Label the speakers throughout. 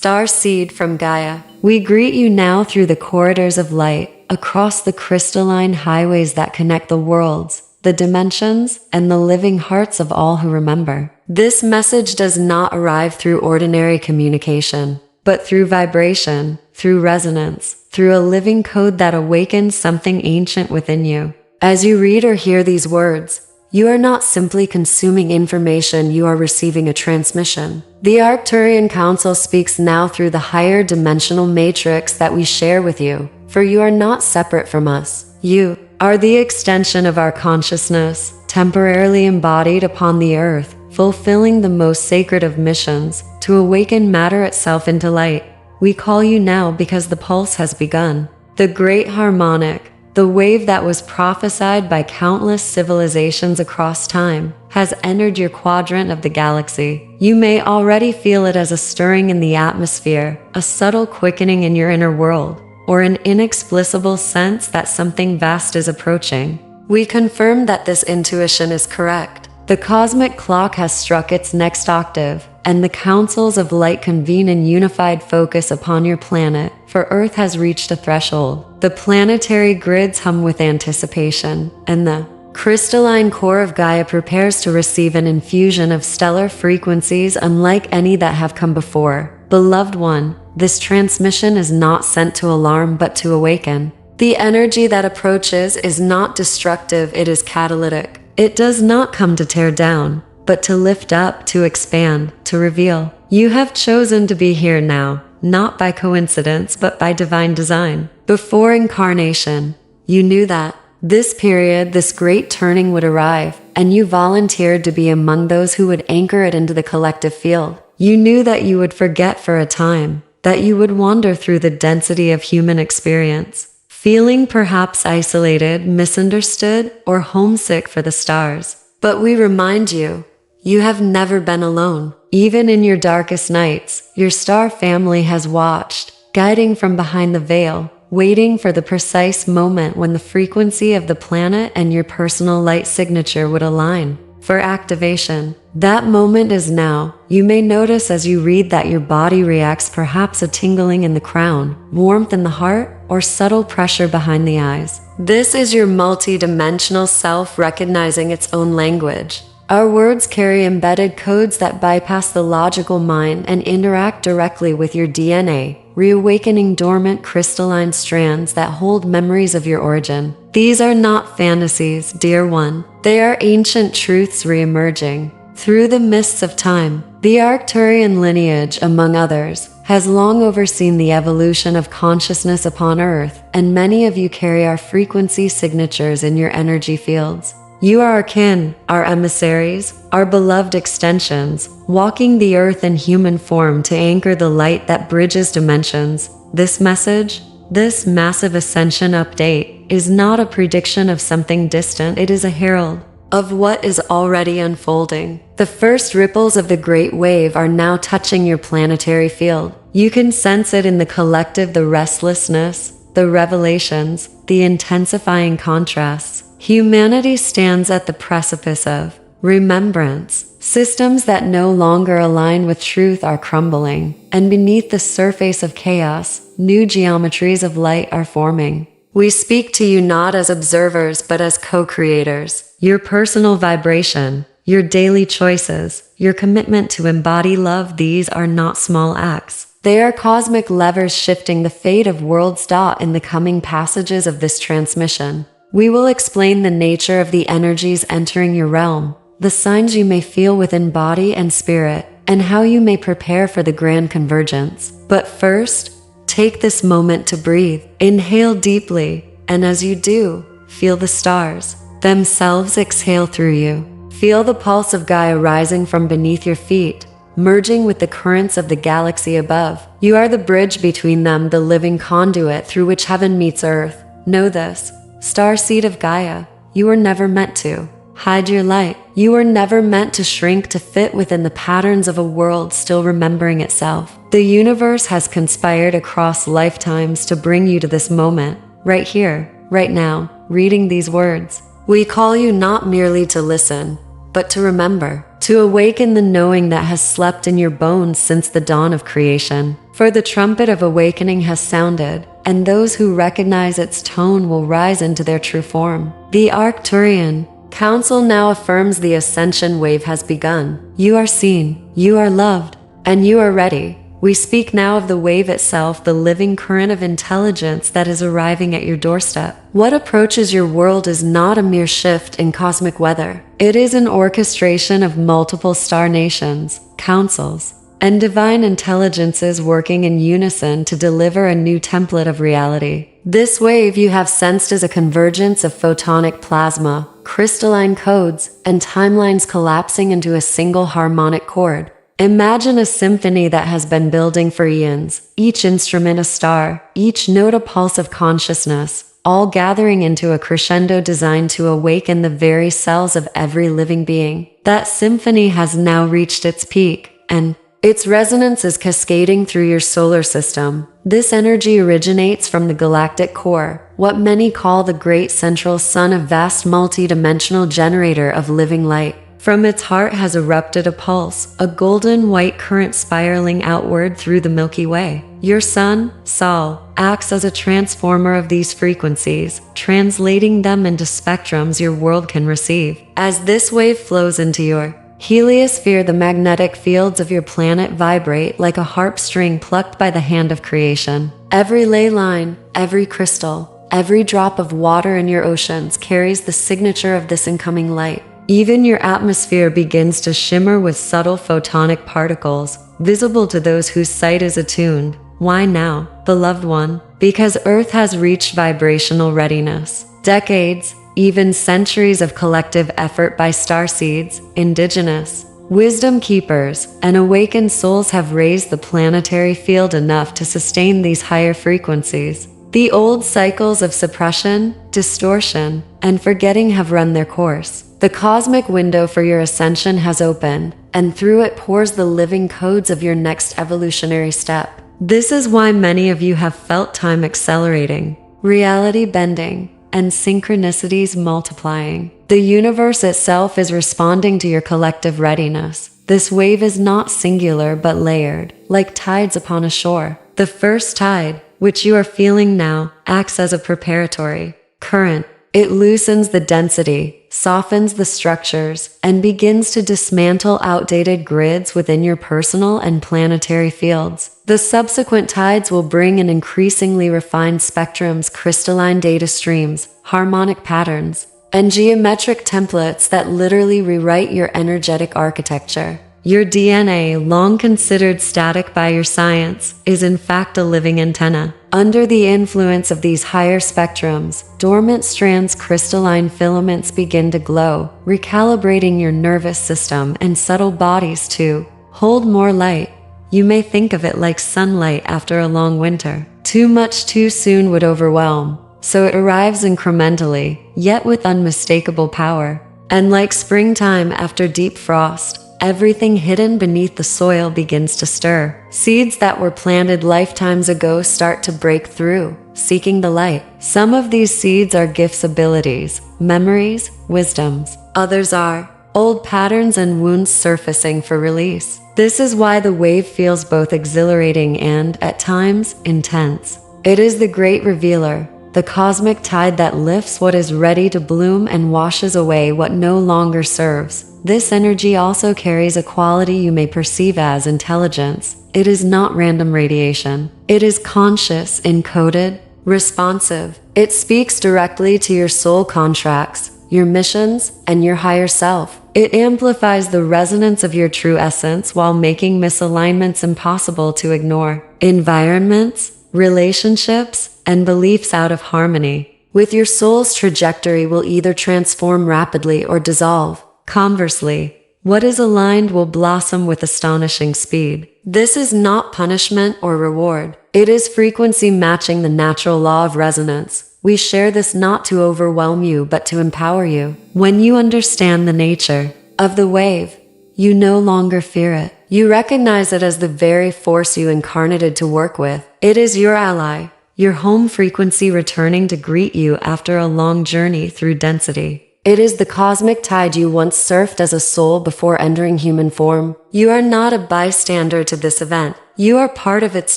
Speaker 1: Starseed from Gaia, we greet you now through the corridors of light, across the crystalline highways that connect the worlds, the dimensions, and the living hearts of all who remember. This message does not arrive through ordinary communication, but through vibration, through resonance, through a living code that awakens something ancient within you. As you read or hear these words, you are not simply consuming information, you are receiving a transmission. The Arcturian Council speaks now through the higher dimensional matrix that we share with you, for you are not separate from us. You are the extension of our consciousness, temporarily embodied upon the earth, fulfilling the most sacred of missions, to awaken matter itself into light. We call you now because the pulse has begun. The great harmonic, the wave that was prophesied by countless civilizations across time, has entered your quadrant of the galaxy. You may already feel it as a stirring in the atmosphere, a subtle quickening in your inner world, or an inexplicable sense that something vast is approaching. We confirm that this intuition is correct. The cosmic clock has struck its next octave, and the councils of light convene in unified focus upon your planet, for Earth has reached a threshold. The planetary grids hum with anticipation, and the crystalline core of Gaia prepares to receive an infusion of stellar frequencies unlike any that have come before. Beloved one, this transmission is not sent to alarm but to awaken. The energy that approaches is not destructive, it is catalytic. It does not come to tear down, but to lift up, to expand, to reveal. You have chosen to be here now, not by coincidence but by divine design. Before incarnation, you knew that this period, this great turning would arrive, and you volunteered to be among those who would anchor it into the collective field. You knew that you would forget for a time, that you would wander through the density of human experience, feeling perhaps isolated, misunderstood, or homesick for the stars. But we remind you, you have never been alone. Even in your darkest nights, your star family has watched, guiding from behind the veil, waiting for the precise moment when the frequency of the planet and your personal light signature would align. For activation, that moment is now. You may notice as you read that your body reacts, perhaps a tingling in the crown, warmth in the heart, or subtle pressure behind the eyes. This is your multi-dimensional self recognizing its own language. Our words carry embedded codes that bypass the logical mind and interact directly with your DNA, reawakening dormant crystalline strands that hold memories of your origin. These are not fantasies, dear one. They are ancient truths reemerging. Through the mists of time, the Arcturian lineage, among others, has long overseen the evolution of consciousness upon Earth, and many of you carry our frequency signatures in your energy fields. You are our kin, our emissaries, our beloved extensions, walking the earth in human form to anchor the light that bridges dimensions. This message, this massive Ascension update, is not a prediction of something distant, it is a herald of what is already unfolding. The first ripples of the great wave are now touching your planetary field. You can sense it in the collective, the restlessness, the revelations, the intensifying contrasts. Humanity stands at the precipice of remembrance. Systems that no longer align with truth are crumbling, and beneath the surface of chaos, new geometries of light are forming. We speak to you not as observers but as co-creators. Your personal vibration, your daily choices, your commitment to embody love, these are not small acts. They are cosmic levers shifting the fate of worlds. In the coming passages of this transmission, we will explain the nature of the energies entering your realm, the signs you may feel within body and spirit, and how you may prepare for the grand convergence. But first, take this moment to breathe. Inhale deeply, and as you do, feel the stars themselves exhale through you. Feel the pulse of Gaia rising from beneath your feet, merging with the currents of the galaxy above. You are the bridge between them, the living conduit through which heaven meets earth. Know this, Starseed of Gaia, you were never meant to hide your light. You were never meant to shrink to fit within the patterns of a world still remembering itself. The universe has conspired across lifetimes to bring you to this moment, right here, right now, reading these words. We call you not merely to listen, but to remember, to awaken the knowing that has slept in your bones since the dawn of creation. For the trumpet of awakening has sounded, and those who recognize its tone will rise into their true form. The Arcturian Council now affirms the Ascension wave has begun. You are seen, you are loved, and you are ready. We speak now of the wave itself, the living current of intelligence that is arriving at your doorstep. What approaches your world is not a mere shift in cosmic weather. It is an orchestration of multiple star nations, councils, and divine intelligences working in unison to deliver a new template of reality. This wave you have sensed is a convergence of photonic plasma, crystalline codes, and timelines collapsing into a single harmonic chord. Imagine a symphony that has been building for eons, each instrument a star, each note a pulse of consciousness, all gathering into a crescendo designed to awaken the very cells of every living being. That symphony has now reached its peak, and its resonance is cascading through your solar system. This energy originates from the galactic core, what many call the great central sun, a vast multi-dimensional generator of living light. From its heart has erupted a pulse, a golden white current spiraling outward through the Milky Way. Your sun, Sol, acts as a transformer of these frequencies, translating them into spectrums your world can receive. As this wave flows into your heliosphere, the magnetic fields of your planet vibrate like a harp string plucked by the hand of creation. Every ley line, every crystal, every drop of water in your oceans carries the signature of this incoming light. Even your atmosphere begins to shimmer with subtle photonic particles, visible to those whose sight is attuned. Why now, beloved one? Because Earth has reached vibrational readiness. Decades, even centuries of collective effort by starseeds, indigenous, wisdom keepers, and awakened souls have raised the planetary field enough to sustain these higher frequencies. The old cycles of suppression, distortion, and forgetting have run their course. The cosmic window for your ascension has opened, and through it pours the living codes of your next evolutionary step. This is why many of you have felt time accelerating, reality bending, and synchronicities multiplying. The universe itself is responding to your collective readiness. This wave is not singular but layered, like tides upon a shore. The first tide, which you are feeling now, acts as a preparatory current. It loosens the density, softens the structures, and begins to dismantle outdated grids within your personal and planetary fields. The subsequent tides will bring in increasingly refined spectrums, crystalline data streams, harmonic patterns, and geometric templates that literally rewrite your energetic architecture. Your DNA, long considered static by your science, is in fact a living antenna. Under the influence of these higher spectrums, dormant strands, crystalline filaments begin to glow, recalibrating your nervous system and subtle bodies to hold more light. You may think of it like sunlight after a long winter. Too much too soon would overwhelm, so it arrives incrementally, yet with unmistakable power. And like springtime after deep frost, everything hidden beneath the soil begins to stir. Seeds that were planted lifetimes ago start to break through, seeking the light. Some of these seeds are gifts, abilities, memories, wisdoms. Others are old patterns and wounds surfacing for release. This is why the wave feels both exhilarating and, at times, intense. It is the great revealer, the cosmic tide that lifts what is ready to bloom and washes away what no longer serves. This energy also carries a quality you may perceive as intelligence. It is not random radiation. It is conscious, encoded, responsive. It speaks directly to your soul contracts, your missions, and your higher self. It amplifies the resonance of your true essence while making misalignments impossible to ignore. Environments, relationships, and beliefs out of harmony with your soul's trajectory will either transform rapidly or dissolve. Conversely, what is aligned will blossom with astonishing speed. This is not punishment or reward. It is frequency matching the natural law of resonance. We share this not to overwhelm you but to empower you. When you understand the nature of the wave, you no longer fear it. You recognize it as the very force you incarnated to work with. It is your ally, your home frequency returning to greet you after a long journey through density. It is the cosmic tide you once surfed as a soul before entering human form. You are not a bystander to this event. You are part of its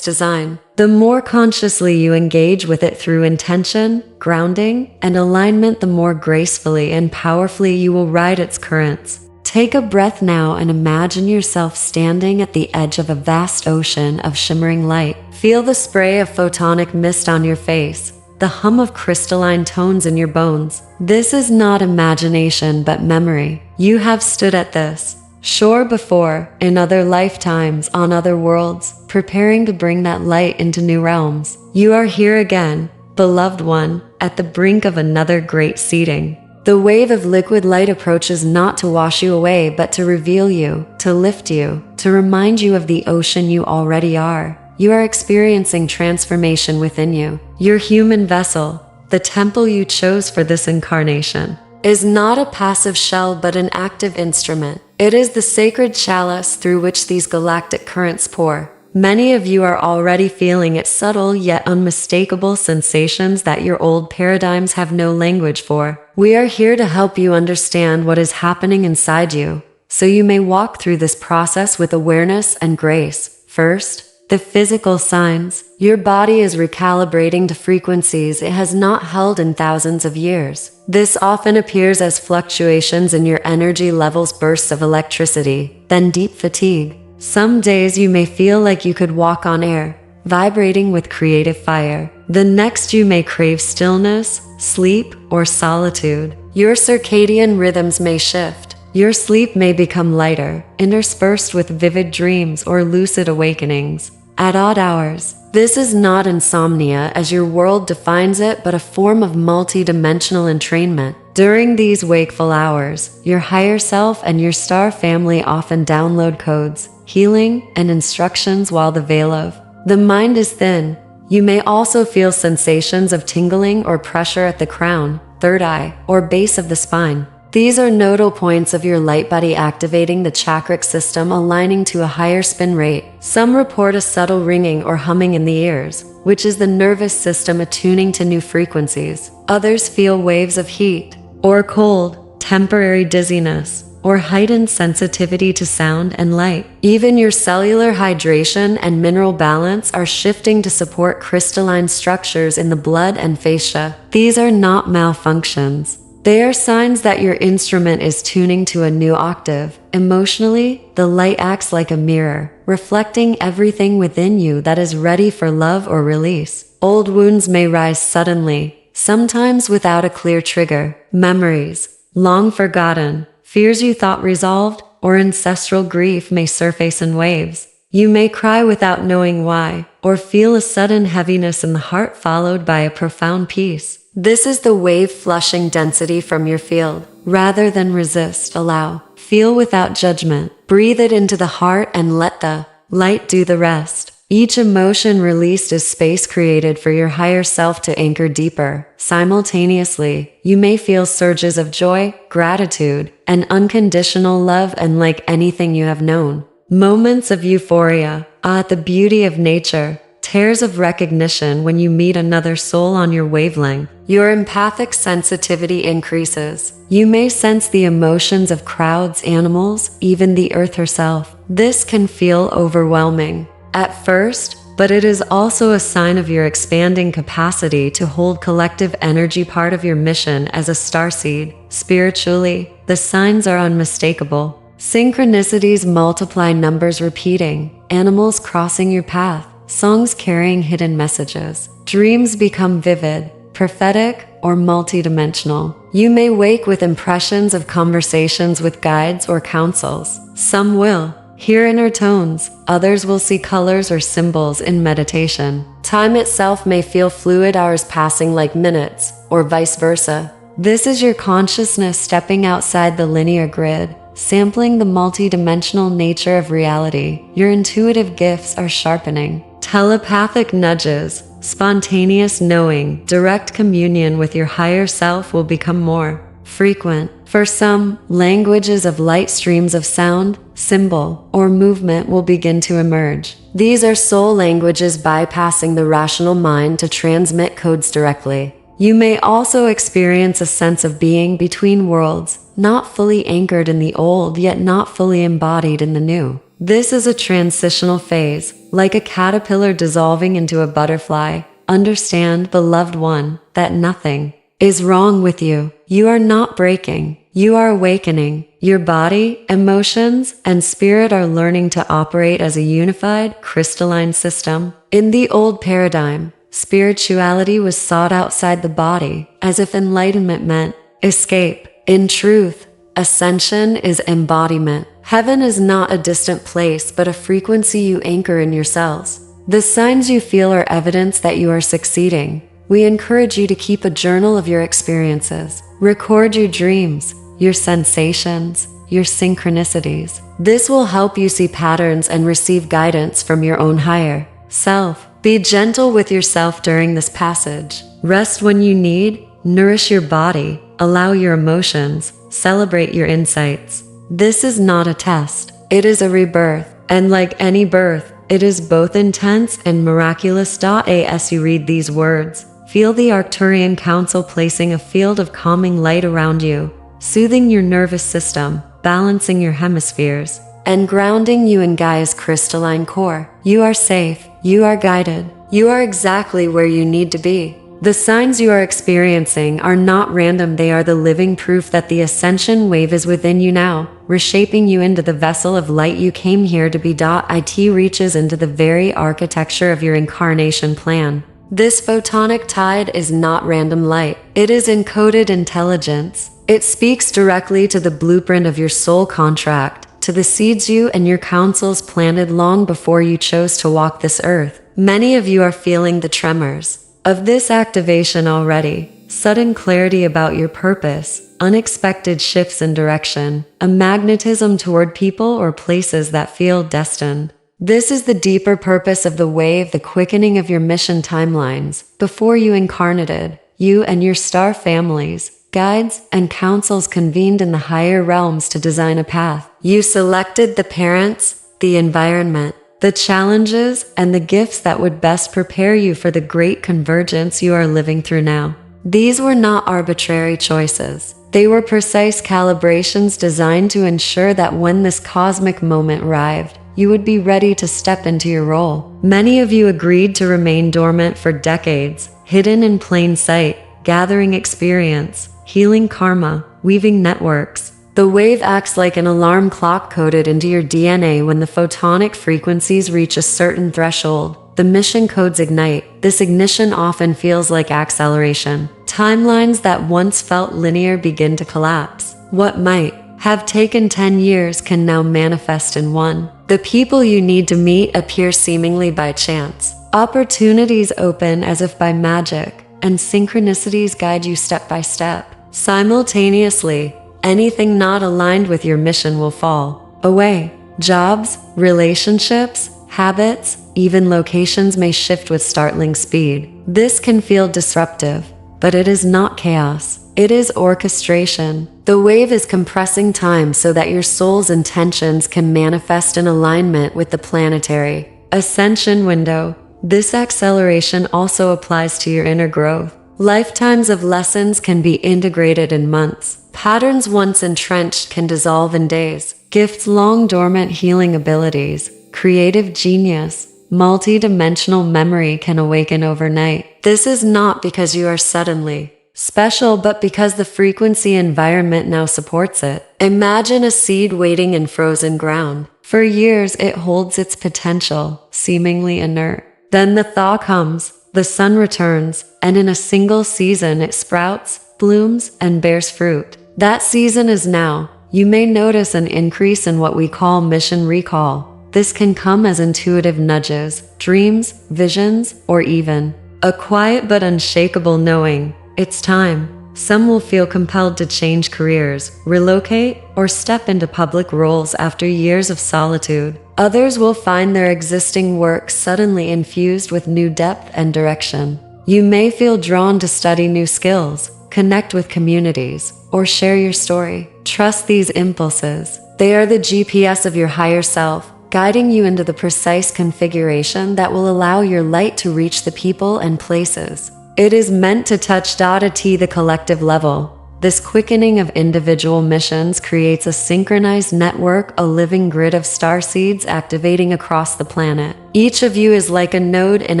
Speaker 1: design. The more consciously you engage with it through intention, grounding, and alignment, the more gracefully and powerfully you will ride its currents. Take a breath now and imagine yourself standing at the edge of a vast ocean of shimmering light. Feel the spray of photonic mist on your face, the hum of crystalline tones in your bones. This is not imagination but memory. You have stood at this shore before, in other lifetimes, on other worlds, preparing to bring that light into new realms. You are here again, beloved one, at the brink of another great seeding. The wave of liquid light approaches not to wash you away but to reveal you, to lift you, to remind you of the ocean you already are. You are experiencing transformation within you. Your human vessel, the temple you chose for this incarnation, is not a passive shell but an active instrument. It is the sacred chalice through which these galactic currents pour. Many of you are already feeling its subtle yet unmistakable sensations that your old paradigms have no language for. We are here to help you understand what is happening inside you, so you may walk through this process with awareness and grace. First, the physical signs. Your body is recalibrating to frequencies it has not held in thousands of years. This often appears as fluctuations in your energy levels, bursts of electricity, then deep fatigue. Some days you may feel like you could walk on air, vibrating with creative fire. The next you may crave stillness, sleep, or solitude. Your circadian rhythms may shift. Your sleep may become lighter, interspersed with vivid dreams or lucid awakenings at odd hours. This is not insomnia as your world defines it, but a form of multi-dimensional entrainment. During these wakeful hours, your higher self and your star family often download codes, healing, and instructions while the veil of the mind is thin. You may also feel sensations of tingling or pressure at the crown, third eye, or base of the spine. These are nodal points of your light body activating the chakric system, aligning to a higher spin rate. Some report a subtle ringing or humming in the ears, which is the nervous system attuning to new frequencies. Others feel waves of heat or cold, temporary dizziness, or heightened sensitivity to sound and light. Even your cellular hydration and mineral balance are shifting to support crystalline structures in the blood and fascia. These are not malfunctions. They are signs that your instrument is tuning to a new octave. Emotionally, the light acts like a mirror, reflecting everything within you that is ready for love or release. Old wounds may rise suddenly, sometimes without a clear trigger. Memories, long forgotten, fears you thought resolved, or ancestral grief may surface in waves. You may cry without knowing why, or feel a sudden heaviness in the heart followed by a profound peace. This is the wave flushing density from your field. Rather than resist, allow. Feel without judgment. Breathe it into the heart and let the light do the rest. Each emotion released is space created for your higher self to anchor deeper. Simultaneously, you may feel surges of joy, gratitude, and unconditional love, unlike anything you have known. Moments of euphoria, at the beauty of nature. Tears of recognition when you meet another soul on your wavelength. Your empathic sensitivity increases. You may sense the emotions of crowds, animals, even the earth herself. This can feel overwhelming at first, but it is also a sign of your expanding capacity to hold collective energy, part of your mission as a starseed. Spiritually, the signs are unmistakable. Synchronicities multiply, numbers repeating, animals crossing your path, songs carrying hidden messages. Dreams become vivid, prophetic, or multidimensional. You may wake with impressions of conversations with guides or counsels. Some will hear inner tones, others will see colors or symbols in meditation. Time itself may feel fluid, hours passing like minutes, or vice versa. This is your consciousness stepping outside the linear grid, sampling the multidimensional nature of reality. Your intuitive gifts are sharpening. Telepathic nudges, spontaneous knowing, direct communion with your higher self will become more frequent. For some, languages of light, streams of sound, symbol, or movement will begin to emerge. These are soul languages bypassing the rational mind to transmit codes directly. You may also experience a sense of being between worlds, not fully anchored in the old yet not fully embodied in the new. This is a transitional phase, like a caterpillar dissolving into a butterfly. Understand, beloved one, that nothing is wrong with you. You are not breaking. You are awakening. Your body, emotions, and spirit are learning to operate as a unified, crystalline system. In the old paradigm, spirituality was sought outside the body, as if enlightenment meant escape. In truth, ascension is embodiment. Heaven is not a distant place, but a frequency you anchor in your cells. The signs you feel are evidence that you are succeeding. We encourage you to keep a journal of your experiences. Record your dreams, your sensations, your synchronicities. This will help you see patterns and receive guidance from your own higher self. Be gentle with yourself during this passage. Rest when you need, nourish your body, allow your emotions, celebrate your insights. This is not a test. It is a rebirth, and like any birth, it is both intense and miraculous. As you read these words, feel the Arcturian Council placing a field of calming light around you, soothing your nervous system, balancing your hemispheres, and grounding you in Gaia's crystalline core. You are safe. You are guided. You are exactly where you need to be. The signs you are experiencing are not random. They are the living proof that the ascension wave is within you now, reshaping you into the vessel of light you came here to be. It reaches into the very architecture of your incarnation plan. This photonic tide is not random light. It is encoded intelligence. It speaks directly to the blueprint of your soul contract, to the seeds you and your councils planted long before you chose to walk this earth. Many of you are feeling the tremors of this activation already. Sudden clarity about your purpose, unexpected shifts in direction, a magnetism toward people or places that feel destined. This is the deeper purpose of the wave, the quickening of your mission timelines. Before you incarnated, you and your star families, guides, and councils convened in the higher realms to design a path. You selected the parents, the environment, the challenges, and the gifts that would best prepare you for the great convergence you are living through now. These were not arbitrary choices. They were precise calibrations designed to ensure that when this cosmic moment arrived, you would be ready to step into your role. Many of you agreed to remain dormant for decades, hidden in plain sight, gathering experience, healing karma, weaving networks. The wave acts like an alarm clock coded into your DNA. When the photonic frequencies reach a certain threshold, the mission codes ignite. This ignition often feels like acceleration. Timelines that once felt linear begin to collapse. What might have taken 10 years can now manifest in one. The people you need to meet appear seemingly by chance. Opportunities open as if by magic, and synchronicities guide you step by step. Simultaneously, anything not aligned with your mission will fall away. Jobs, relationships, habits, even locations may shift with startling speed. This can feel disruptive, but it is not chaos. It is orchestration. The wave is compressing time so that your soul's intentions can manifest in alignment with the planetary ascension window. This acceleration also applies to your inner growth. Lifetimes of lessons can be integrated in months. Patterns once entrenched can dissolve in days. Gifts long dormant, healing abilities, creative genius, multi-dimensional memory can awaken overnight. This is not because you are suddenly special, but because the frequency environment now supports it. Imagine a seed waiting in frozen ground. For years it holds its potential, seemingly inert. Then the thaw comes, the sun returns, and in a single season it sprouts, blooms, and bears fruit. That season is now. You may notice an increase in what we call mission recall. This can come as intuitive nudges, dreams, visions, or even a quiet but unshakable knowing. It's time. Some will feel compelled to change careers, relocate, or step into public roles after years of solitude. Others will find their existing work suddenly infused with new depth and direction. You may feel drawn to study new skills, connect with communities, or share your story. Trust these impulses. They are the GPS of your higher self, guiding you into the precise configuration that will allow your light to reach the people and places It is meant to touch a T the collective level. This quickening of individual missions creates a synchronized network, a living grid of starseeds activating across the planet. Each of you is like a node in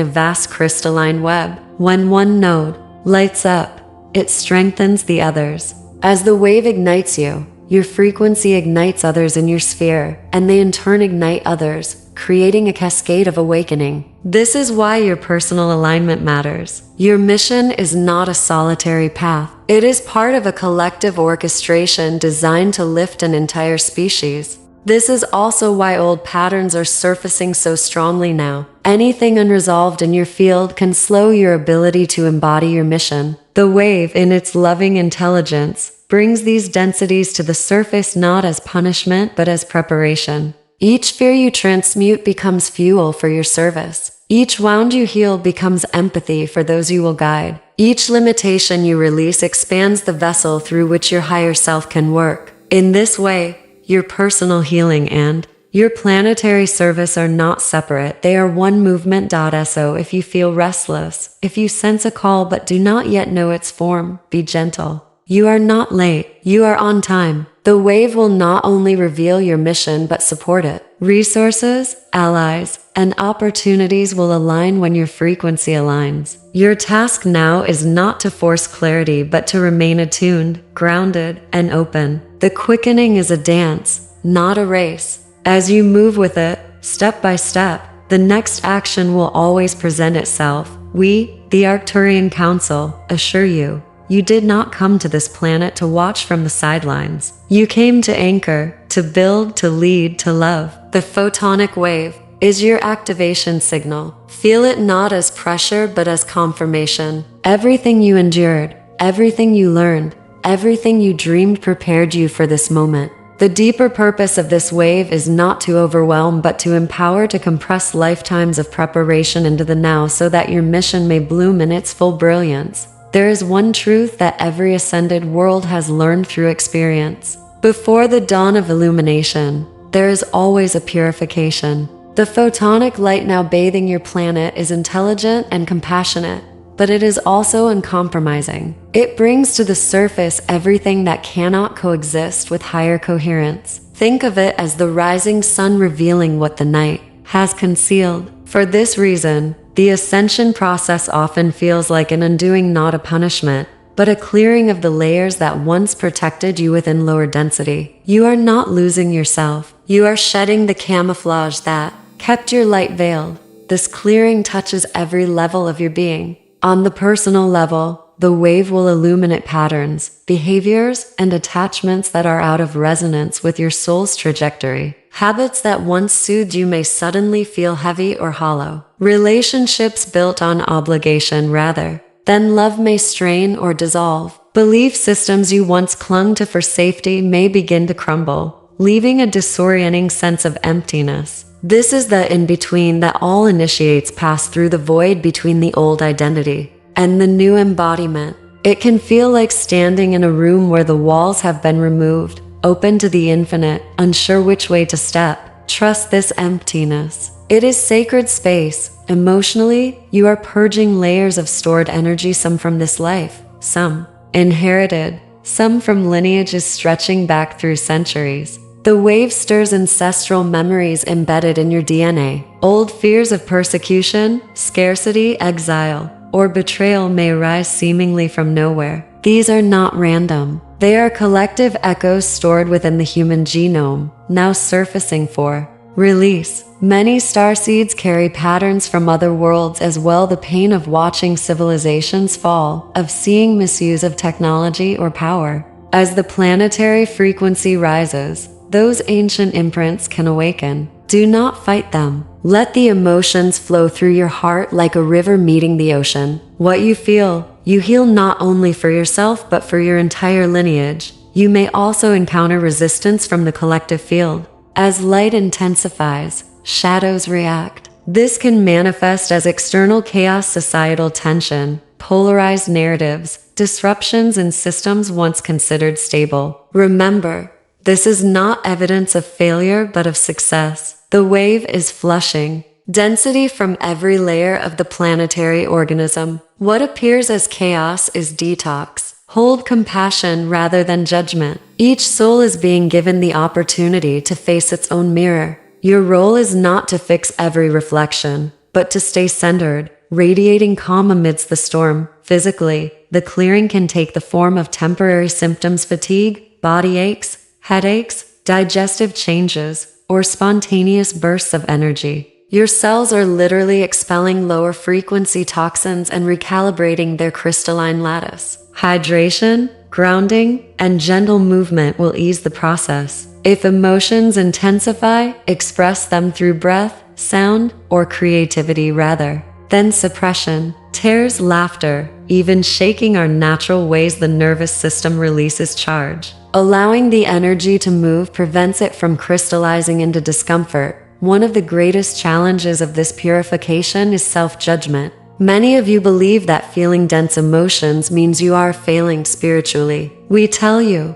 Speaker 1: a vast crystalline web. When one node lights up, it strengthens the others. As the wave ignites you, your frequency ignites others in your sphere, and they in turn ignite others, creating a cascade of awakening. This is why your personal alignment matters. Your mission is not a solitary path. It is part of a collective orchestration designed to lift an entire species. This is also why old patterns are surfacing so strongly now. Anything unresolved in your field can slow your ability to embody your mission. The wave, in its loving intelligence, brings these densities to the surface not as punishment but as preparation. Each fear you transmute becomes fuel for your service. Each wound you heal becomes empathy for those you will guide. Each limitation you release expands the vessel through which your higher self can work. In this way, your personal healing and your planetary service are not separate. They are one movement. So if you feel restless, if you sense a call but do not yet know its form, be gentle. You are not late. You are on time. The wave will not only reveal your mission but support it. Resources, allies, and opportunities will align when your frequency aligns. Your task now is not to force clarity but to remain attuned, grounded, and open. The quickening is a dance, not a race. As you move with it, step by step, the next action will always present itself. We, the Arcturian Council, assure you, you did not come to this planet to watch from the sidelines. You came to anchor, to build, to lead, to love. The photonic wave is your activation signal. Feel it not as pressure but as confirmation. Everything you endured, everything you learned, everything you dreamed prepared you for this moment. The deeper purpose of this wave is not to overwhelm but to empower, to compress lifetimes of preparation into the now so that your mission may bloom in its full brilliance. There is one truth that every ascended world has learned through experience. Before the dawn of illumination, there is always a purification. The photonic light now bathing your planet is intelligent and compassionate, but it is also uncompromising. It brings to the surface everything that cannot coexist with higher coherence. Think of it as the rising sun revealing what the night has concealed. For this reason, the ascension process often feels like an undoing, not a punishment, but a clearing of the layers that once protected you within lower density. You are not losing yourself. You are shedding the camouflage that kept your light veiled. This clearing touches every level of your being. On the personal level, the wave will illuminate patterns, behaviors, and attachments that are out of resonance with your soul's trajectory. Habits that once soothed you may suddenly feel heavy or hollow. Relationships built on obligation rather than love may strain or dissolve. Belief systems you once clung to for safety may begin to crumble, leaving a disorienting sense of emptiness. This is the in-between that all initiates pass through, the void between the old identity and the new embodiment. It can feel like standing in a room where the walls have been removed, open to the infinite, unsure which way to step. Trust this emptiness. It is sacred space. Emotionally, you are purging layers of stored energy, some from this life, some inherited, some from lineages stretching back through centuries. The wave stirs ancestral memories embedded in your DNA. Old fears of persecution, scarcity, exile, or betrayal may arise seemingly from nowhere. These are not random. They are collective echoes stored within the human genome, now surfacing for release. Many starseeds carry patterns from other worlds as well, the pain of watching civilizations fall, of seeing misuse of technology or power. As the planetary frequency rises, those ancient imprints can awaken. Do not fight them. Let the emotions flow through your heart like a river meeting the ocean. What you feel, you heal not only for yourself but for your entire lineage. You may also encounter resistance from the collective field. As light intensifies, shadows react. This can manifest as external chaos, societal tension, polarized narratives, disruptions in systems once considered stable. Remember, this is not evidence of failure but of success. The wave is flushing, density from every layer of the planetary organism. What appears as chaos is detox. Hold compassion rather than judgment. Each soul is being given the opportunity to face its own mirror. Your role is not to fix every reflection, but to stay centered, radiating calm amidst the storm. Physically, the clearing can take the form of temporary symptoms: fatigue, body aches, headaches, digestive changes, or spontaneous bursts of energy. Your cells are literally expelling lower frequency toxins and recalibrating their crystalline lattice. Hydration, grounding, and gentle movement will ease the process. If emotions intensify, express them through breath, sound, or creativity rather than suppression. Tears, laughter, even shaking are natural ways the nervous system releases charge. Allowing the energy to move prevents it from crystallizing into discomfort. One of the greatest challenges of this purification is self-judgment. Many of you believe that feeling dense emotions means you are failing spiritually. We tell you,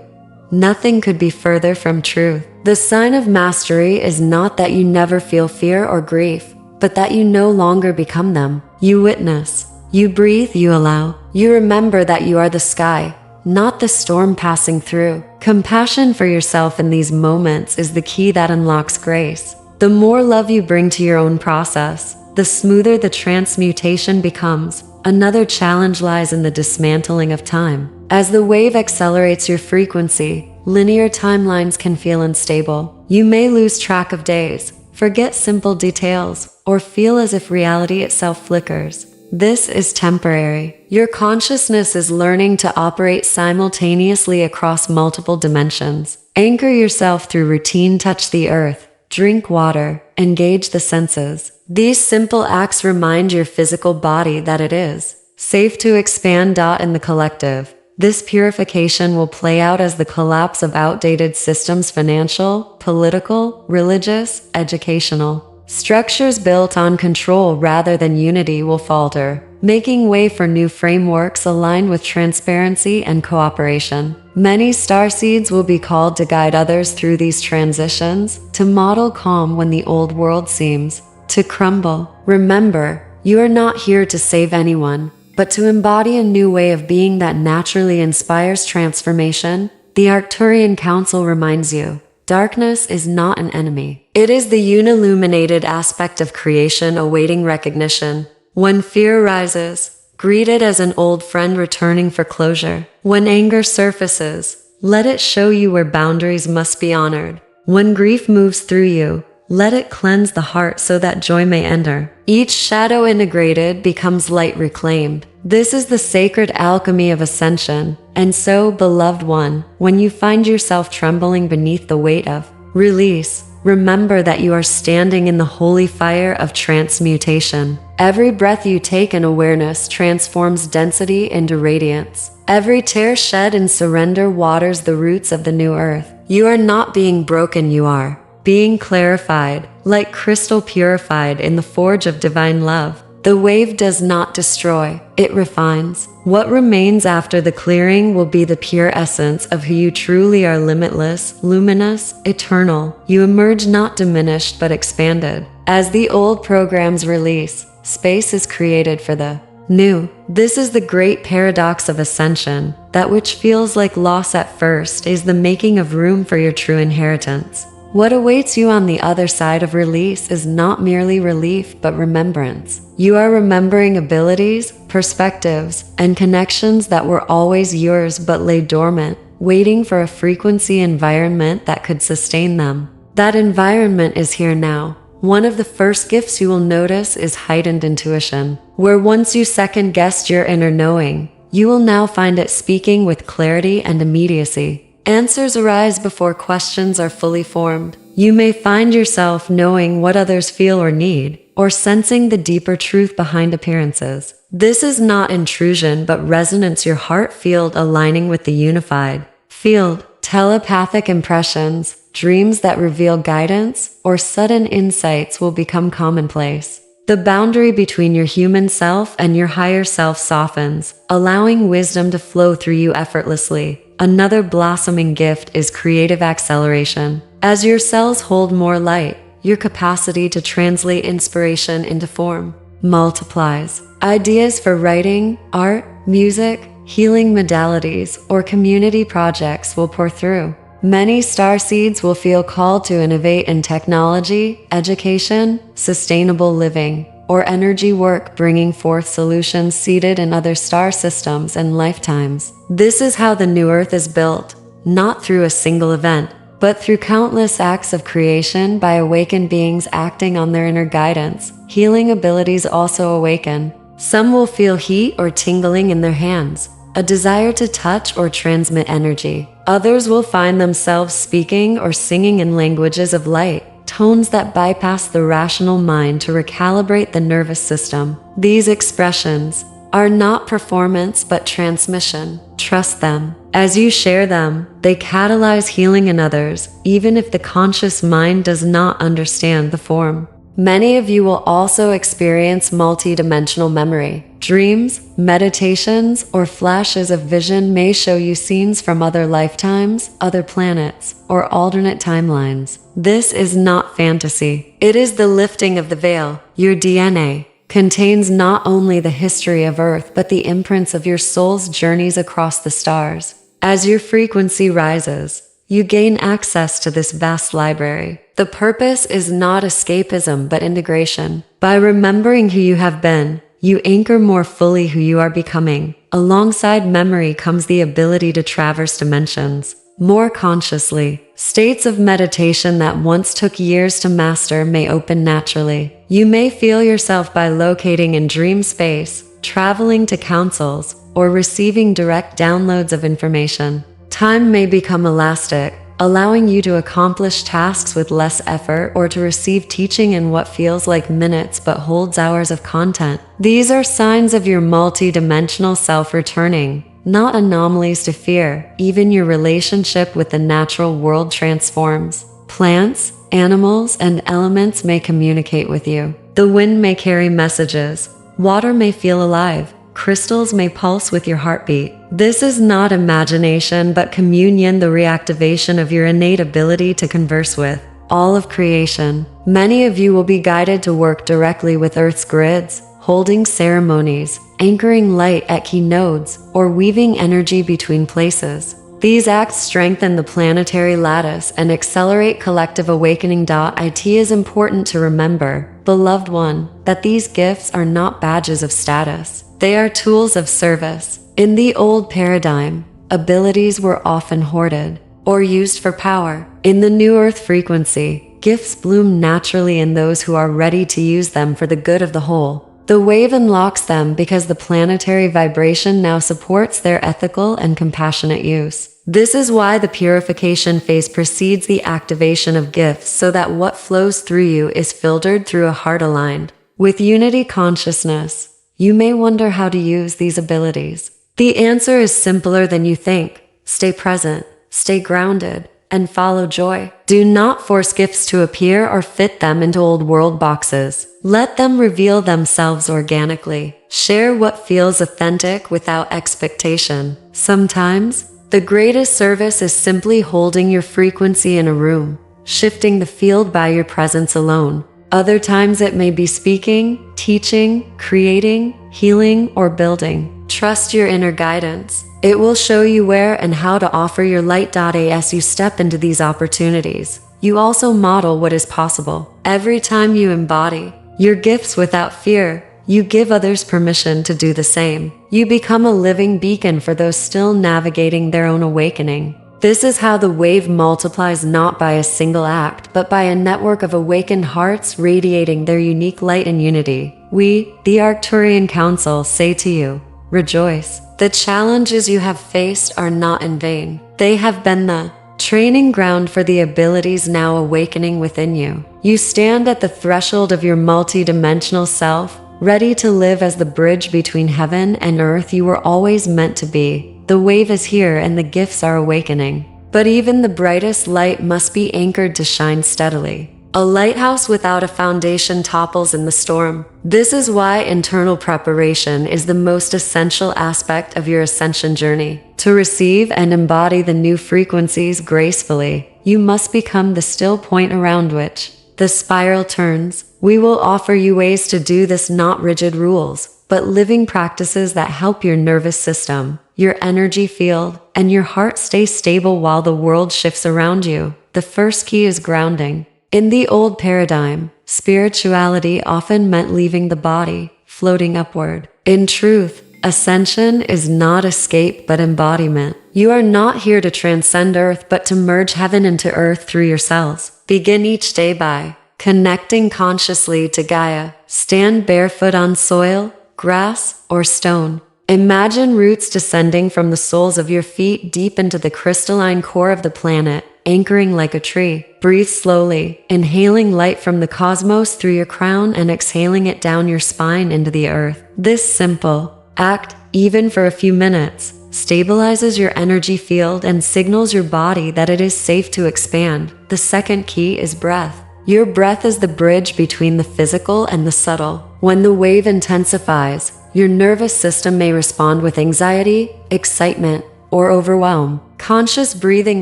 Speaker 1: nothing could be further from truth. The sign of mastery is not that you never feel fear or grief, but that you no longer become them. You witness, you breathe, you allow. You remember that you are the sky, not the storm passing through. Compassion for yourself in these moments is the key that unlocks grace. The more love you bring to your own process, the smoother the transmutation becomes. Another challenge lies in the dismantling of time. As the wave accelerates your frequency, linear timelines can feel unstable. You may lose track of days, forget simple details, or feel as if reality itself flickers. This is temporary. Your consciousness is learning to operate simultaneously across multiple dimensions. Anchor yourself through routine, touch the earth, drink water, engage the senses. These simple acts remind your physical body that it is safe to expand. In the collective, this purification will play out as the collapse of outdated systems: financial, political, religious, educational. Structures built on control rather than unity will falter, making way for new frameworks aligned with transparency and cooperation. Many starseeds will be called to guide others through these transitions, to model calm when the old world seems to crumble. Remember, you are not here to save anyone, but to embody a new way of being that naturally inspires transformation. The Arcturian Council reminds you, darkness is not an enemy. It is the unilluminated aspect of creation awaiting recognition. When fear rises, greet it as an old friend returning for closure. When anger surfaces, let it show you where boundaries must be honored. When grief moves through you, let it cleanse the heart so that joy may enter. Each shadow integrated becomes light reclaimed. This is the sacred alchemy of ascension. And so, beloved one, when you find yourself trembling beneath the weight of release, remember that you are standing in the holy fire of transmutation. Every breath you take in awareness transforms density into radiance. Every tear shed in surrender waters the roots of the new earth. You are not being broken, you are being clarified, like crystal purified in the forge of divine love. The wave does not destroy, it refines. What remains after the clearing will be the pure essence of who you truly are: limitless, luminous, eternal. You emerge not diminished but expanded. As the old programs release, space is created for the new. This is the great paradox of ascension. That which feels like loss at first is the making of room for your true inheritance. What awaits you on the other side of release is not merely relief but remembrance. You are remembering abilities, perspectives, and connections that were always yours but lay dormant, waiting for a frequency environment that could sustain them. That environment is here now. One of the first gifts you will notice is heightened intuition. Where once you second-guessed your inner knowing, you will now find it speaking with clarity and immediacy. Answers arise before questions are fully formed. You may find yourself knowing what others feel or need, or sensing the deeper truth behind appearances. This is not intrusion but resonance, your heart field aligning with the unified field. Telepathic impressions, dreams that reveal guidance, or sudden insights will become commonplace. The boundary between your human self and your higher self softens, allowing wisdom to flow through you effortlessly. Another blossoming gift is creative acceleration. As your cells hold more light, your capacity to translate inspiration into form multiplies. Ideas for writing, art, music, healing modalities, or community projects will pour through. Many starseeds will feel called to innovate in technology, education, sustainable living, or energy work, bringing forth solutions seated in other star systems and lifetimes. This is how the new Earth is built, not through a single event, but through countless acts of creation by awakened beings acting on their inner guidance. Healing abilities also awaken. Some will feel heat or tingling in their hands, a desire to touch or transmit energy. Others will find themselves speaking or singing in languages of light, tones that bypass the rational mind to recalibrate the nervous system. These expressions are not performance but transmission. Trust them. As you share them, they catalyze healing in others, even if the conscious mind does not understand the form. Many of you will also experience multi-dimensional memory. Dreams, meditations, or flashes of vision may show you scenes from other lifetimes, other planets, or alternate timelines. This is not fantasy. It is the lifting of the veil. Your DNA contains not only the history of Earth but the imprints of your soul's journeys across the stars. As your frequency rises, you gain access to this vast library. The purpose is not escapism but integration. By remembering who you have been, you anchor more fully who you are becoming. Alongside memory comes the ability to traverse dimensions more consciously. States of meditation that once took years to master may open naturally. You may feel yourself by locating in dream space, traveling to councils, or receiving direct downloads of information. Time may become elastic, allowing you to accomplish tasks with less effort or to receive teaching in what feels like minutes but holds hours of content. These are signs of your multi-dimensional self returning, not anomalies to fear. Even your relationship with the natural world transforms. Plants, animals, and elements may communicate with you. The wind may carry messages. Water may feel alive. Crystals may pulse with your heartbeat. This is not imagination but communion, the reactivation of your innate ability to converse with all of creation. Many of you will be guided to work directly with Earth's grids, holding ceremonies, anchoring light at key nodes, or weaving energy between places. These acts strengthen the planetary lattice and accelerate collective awakening. It is important to remember, beloved one, that these gifts are not badges of status. They are tools of service. In the old paradigm, abilities were often hoarded or used for power. In the new Earth frequency, gifts bloom naturally in those who are ready to use them for the good of the whole. The wave unlocks them because the planetary vibration now supports their ethical and compassionate use. This is why the purification phase precedes the activation of gifts, so that what flows through you is filtered through a heart aligned with unity consciousness. You may wonder how to use these abilities. The answer is simpler than you think. Stay present, stay grounded, and follow joy. Do not force gifts to appear or fit them into old world boxes. Let them reveal themselves organically. Share what feels authentic without expectation. Sometimes, the greatest service is simply holding your frequency in a room, shifting the field by your presence alone. Other times it may be speaking, teaching, creating, healing, or building. Trust your inner guidance. It will show you where and how to offer your light. As you step into these opportunities, you also model what is possible. Every time you embody your gifts without fear, you give others permission to do the same. You become a living beacon for those still navigating their own awakening. This is how the wave multiplies, not by a single act, but by a network of awakened hearts radiating their unique light and unity. We, the Arcturian Council, say to you, rejoice. The challenges you have faced are not in vain. They have been the training ground for the abilities now awakening within you. You stand at the threshold of your multi-dimensional self, ready to live as the bridge between heaven and earth you were always meant to be. The wave is here and the gifts are awakening. But even the brightest light must be anchored to shine steadily. A lighthouse without a foundation topples in the storm. This is why internal preparation is the most essential aspect of your ascension journey. To receive and embody the new frequencies gracefully, you must become the still point around which the spiral turns. We will offer you ways to do this, not rigid rules, but living practices that help your nervous system, your energy field, and your heart stay stable while the world shifts around you. The first key is grounding. In the old paradigm, spirituality often meant leaving the body, floating upward. In truth, ascension is not escape but embodiment. You are not here to transcend earth but to merge heaven into earth through your cells. Begin each day by connecting consciously to Gaia. Stand barefoot on soil, grass, or stone. Imagine roots descending from the soles of your feet deep into the crystalline core of the planet, anchoring like a tree. Breathe slowly, inhaling light from the cosmos through your crown and exhaling it down your spine into the earth. This simple act, even for a few minutes, stabilizes your energy field and signals your body that it is safe to expand. The second key is breath. Your breath is the bridge between the physical and the subtle. When the wave intensifies, your nervous system may respond with anxiety, excitement, or overwhelm. Conscious breathing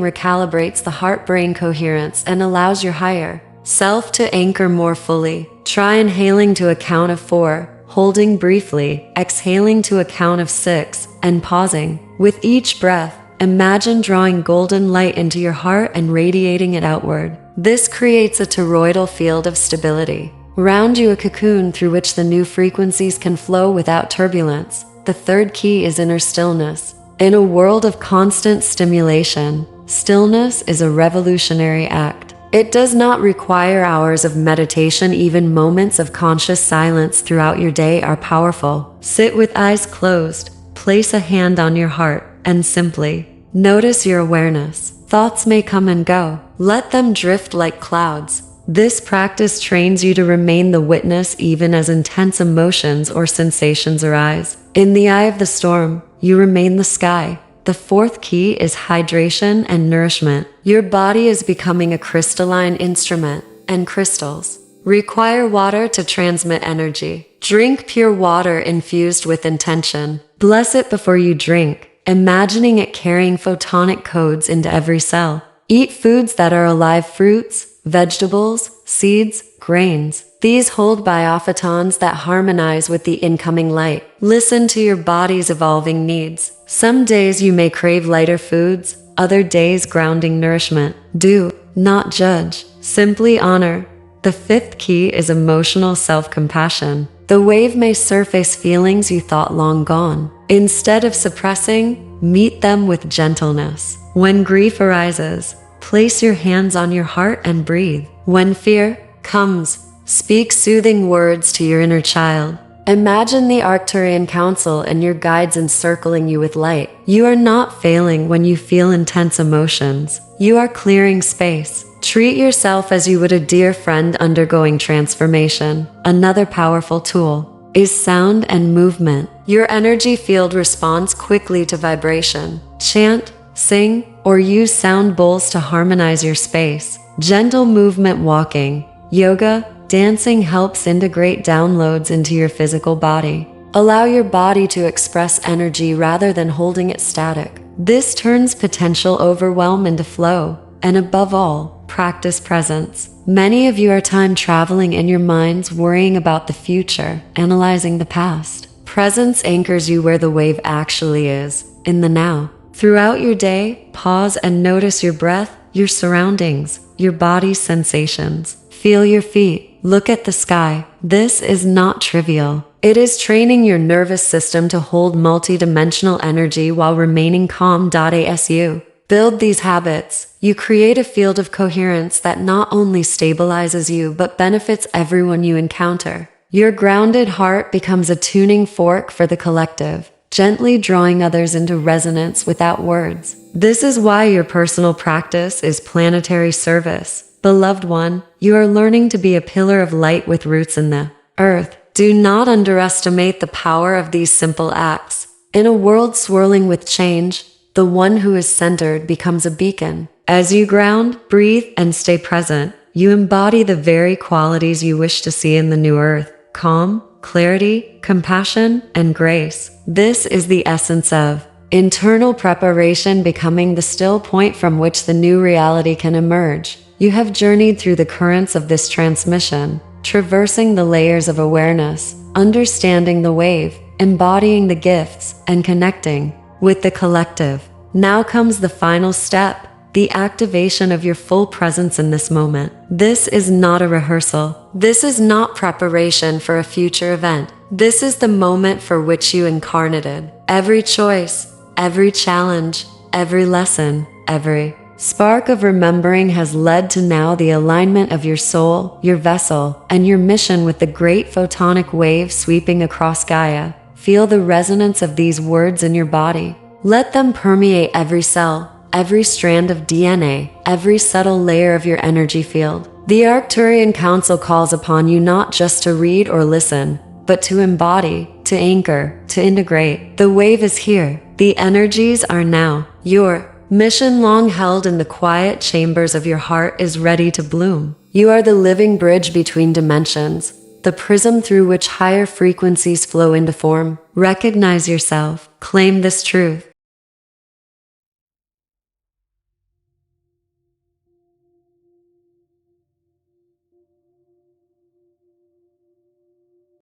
Speaker 1: recalibrates the heart-brain coherence and allows your higher self to anchor more fully. Try inhaling to a count of 4, holding briefly, exhaling to a count of 6, and pausing. With each breath, imagine drawing golden light into your heart and radiating it outward. This creates a toroidal field of stability. Round you a cocoon through which the new frequencies can flow without turbulence. The third key is inner stillness. In a world of constant stimulation, stillness is a revolutionary act. It does not require hours of meditation. Even moments of conscious silence throughout your day are powerful. Sit with eyes closed, place a hand on your heart, and simply notice your awareness. Thoughts may come and go. Let them drift like clouds. This practice trains you to remain the witness even as intense emotions or sensations arise. In the eye of the storm, you remain the sky. The fourth key is hydration and nourishment. Your body is becoming a crystalline instrument, and crystals require water to transmit energy. Drink pure water infused with intention. Bless it before you drink, imagining it carrying photonic codes into every cell. Eat foods that are alive: fruits, vegetables, seeds, grains. These hold biophotons that harmonize with the incoming light. Listen to your body's evolving needs. Some days you may crave lighter foods, other days grounding nourishment. Do not judge, simply honor. The fifth key is emotional self-compassion. The wave may surface feelings you thought long gone. Instead of suppressing, meet them with gentleness. When grief arises, place your hands on your heart and breathe. When fear comes, speak soothing words to your inner child. Imagine the Arcturian Council and your guides encircling you with light. You are not failing when you feel intense emotions. You are clearing space. Treat yourself as you would a dear friend undergoing transformation. Another powerful tool is sound and movement. Your energy field responds quickly to vibration. Chant, sing, or use sound bowls to harmonize your space. Gentle movement, walking, yoga, dancing helps integrate downloads into your physical body. Allow your body to express energy rather than holding it static. This turns potential overwhelm into flow. And above all, practice presence. Many of you are time traveling in your minds, worrying about the future, analyzing the past. Presence anchors you where the wave actually is, in the now. Throughout your day, pause and notice your breath, your surroundings, your body's sensations. Feel your feet. Look at the sky. This is not trivial. It is training your nervous system to hold multidimensional energy while remaining calm. Asu. Build these habits. You create a field of coherence that not only stabilizes you but benefits everyone you encounter. Your grounded heart becomes a tuning fork for the collective, gently drawing others into resonance without words. This is why your personal practice is planetary service. Beloved one, you are learning to be a pillar of light with roots in the earth. Do not underestimate the power of these simple acts. In a world swirling with change, the one who is centered becomes a beacon. As you ground, breathe, and stay present, you embody the very qualities you wish to see in the new earth: calm, clarity, compassion, and grace. This is the essence of internal preparation, becoming the still point from which the new reality can emerge. You have journeyed through the currents of this transmission, traversing the layers of awareness, understanding the wave, embodying the gifts, and connecting with the collective. Now comes the final step, the activation of your full presence in this moment. This is not a rehearsal. This is not preparation for a future event. This is the moment for which you incarnated. Every choice, every challenge, every lesson, every spark of remembering has led to now the alignment of your soul, your vessel, and your mission with the great photonic wave sweeping across Gaia. Feel the resonance of these words in your body. Let them permeate every cell, every strand of DNA, every subtle layer of your energy field. The Arcturian Council calls upon you not just to read or listen, but to embody, to anchor, to integrate. The wave is here. The energies are now. Your mission long held in the quiet chambers of your heart is ready to bloom. You are the living bridge between dimensions, the prism through which higher frequencies flow into form. Recognize yourself. Claim this truth.